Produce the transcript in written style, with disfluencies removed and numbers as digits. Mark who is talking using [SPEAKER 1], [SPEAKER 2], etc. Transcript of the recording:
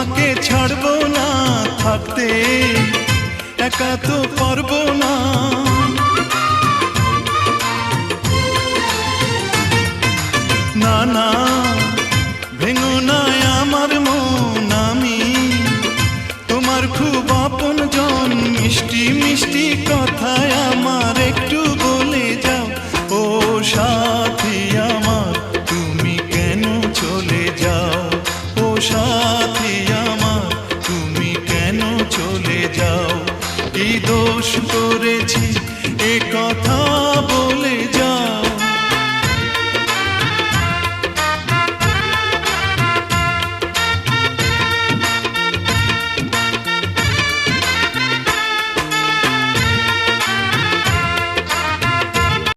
[SPEAKER 1] তোমাকে ছাড়বো না, থাকতে একা তো পারবো না। না না ভেঙো না আমার মন, আমি তোমার খুব আপন জন। মিষ্টি মিষ্টি কথায় আমার